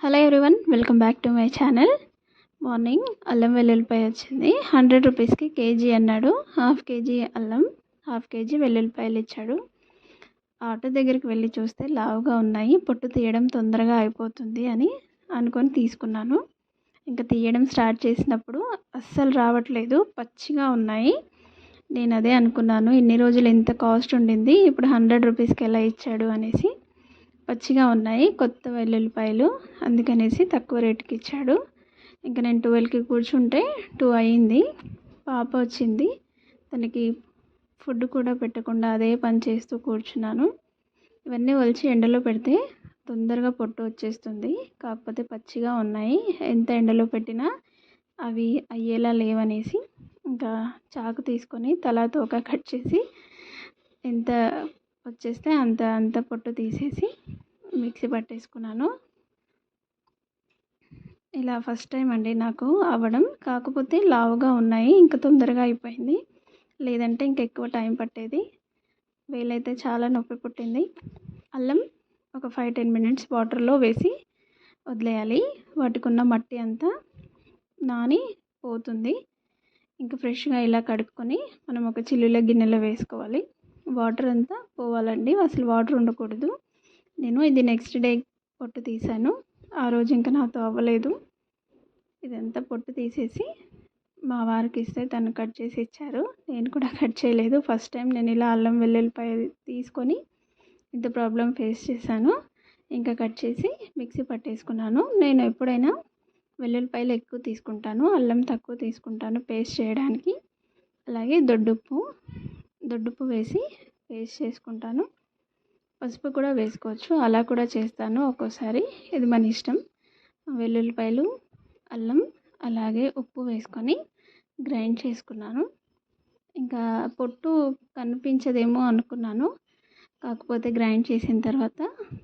Hello everyone, welcome back to my channel. Morning అల్లం వెల్లుల్లిపాయ వచ్చింది. 100 రూపీస్కి కేజీ అన్నాడు. హాఫ్ కేజీ అల్లం, హాఫ్ కేజీ వెల్లుల్లిపాయలు ఇచ్చాడు. ఆటో దగ్గరికి వెళ్ళి చూస్తే లావుగా ఉన్నాయి, పొట్టు తీయడం తొందరగా అయిపోతుంది అని అనుకొని తీసుకున్నాను. ఇంకా తీయడం స్టార్ట్ చేసినప్పుడు అస్సలు రావట్లేదు, పచ్చిగా ఉన్నాయి. నేను అదే అనుకున్నాను, ఇన్ని రోజులు ఎంత కాస్ట్ ఉండింది, ఇప్పుడు 100 రూపీస్కి ఎలా ఇచ్చాడు అనేసి. పచ్చిగా ఉన్నాయి కొత్త వెల్లుల్లిపాయలు, అందుకనేసి తక్కువ రేటుకి ఇచ్చాడు. ఇంకా నేను 12కి కూర్చుంటే 2 అయ్యింది. పాప వచ్చింది, తనకి ఫుడ్ కూడా పెట్టకుండా అదే పని చేస్తూ కూర్చున్నాను. ఇవన్నీ ఒలిచి ఎండలో పెడితే తొందరగా పొట్టు వచ్చేస్తుంది, కాకపోతే పచ్చిగా ఉన్నాయి. ఎంత ఎండలో పెట్టినా అవి అయ్యేలా లేవనేసి ఇంకా చాకు తీసుకొని తలా తోక కట్ చేసి ఎంత వచ్చేస్తే అంత పొట్టు తీసేసి మిక్సీ పట్టేసుకున్నాను. ఇలా ఫస్ట్ టైం అండి నాకు అవ్వడం, కాకపోతే లావుగా ఉన్నాయి, ఇంకా తొందరగా అయిపోయింది. లేదంటే ఇంకా ఎక్కువ టైం పట్టేది. వేలైతే చాలా నొప్పి పుట్టింది. అల్లం ఒక 5-10 మినిట్స్ వాటర్లో వేసి వదిలేయాలి. వాటికున్న మట్టి అంతా నాని పోతుంది. ఇంకా ఫ్రెష్గా ఇలా కడుక్కొని మనం ఒక చిల్లుల గిన్నెలో వేసుకోవాలి. వాటర్ అంతా పోవాలండి, అసలు వాటర్ ఉండకూడదు. నేను ఇది నెక్స్ట్ డే పొట్టు తీసాను, ఆ రోజు ఇంకా నాతో అవ్వలేదు. ఇదంతా పొట్టు తీసేసి మా వారికి ఇస్తే తను కట్ చేసి ఇచ్చారు. నేను కూడా కట్ చేయలేదు, ఫస్ట్ టైం నేను ఇలా అల్లం వెల్లుల్లిపాయ తీసుకొని ఇంత ప్రాబ్లం ఫేస్ చేశాను. ఇంకా కట్ చేసి మిక్సీ పట్టేసుకున్నాను. నేను ఎప్పుడైనా వెల్లుల్లిపాయలు ఎక్కువ తీసుకుంటాను, అల్లం తక్కువ తీసుకుంటాను పేస్ట్ చేయడానికి. అలాగే దొడ్డుప్పు వేసి పేస్ట్ చేసుకుంటాను. పసుపు కూడా వేసుకోవచ్చు, అలా కూడా చేస్తాను ఒక్కోసారి, ఇది మన ఇష్టం. వెల్లుల్లిపాయలు, అల్లం, అలాగే ఉప్పు వేసుకొని గ్రైండ్ చేసుకున్నాను. ఇంకా పొట్టు కనిపించదేమో అనుకున్నాను, కాకపోతే గ్రైండ్ చేసిన తర్వాత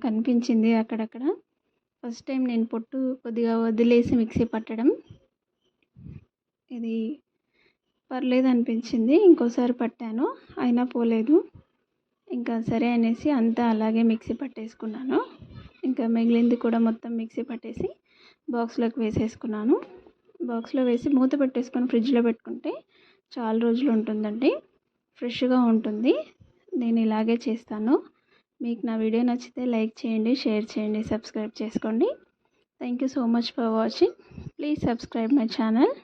కనిపించింది అక్కడక్కడ. ఫస్ట్ టైం నేను పొట్టు కొద్దిగా వదిలేసి మిక్సీ పట్టడం, ఇది పర్లేదు అనిపించింది. ఇంకోసారి పట్టాను, అయినా పోలేదు. ఇంకా సరే అనేసి అంతా అలాగే మిక్సీ పట్టేసుకున్నాను. ఇంకా మిగిలింది కూడా మొత్తం మిక్సీ పట్టేసి బాక్స్లోకి వేసేసుకున్నాను. బాక్స్లో వేసి మూత పెట్టేసుకొని ఫ్రిడ్జ్లో పెట్టుకుంటే చాలా రోజులు ఉంటుందండి, ఫ్రెష్గా ఉంటుంది. నేను ఇలాగే చేస్తాను. మీకు నా వీడియో నచ్చితే లైక్ చేయండి, షేర్ చేయండి, సబ్స్క్రైబ్ చేసుకోండి. Thank you so much for watching. Please subscribe my channel.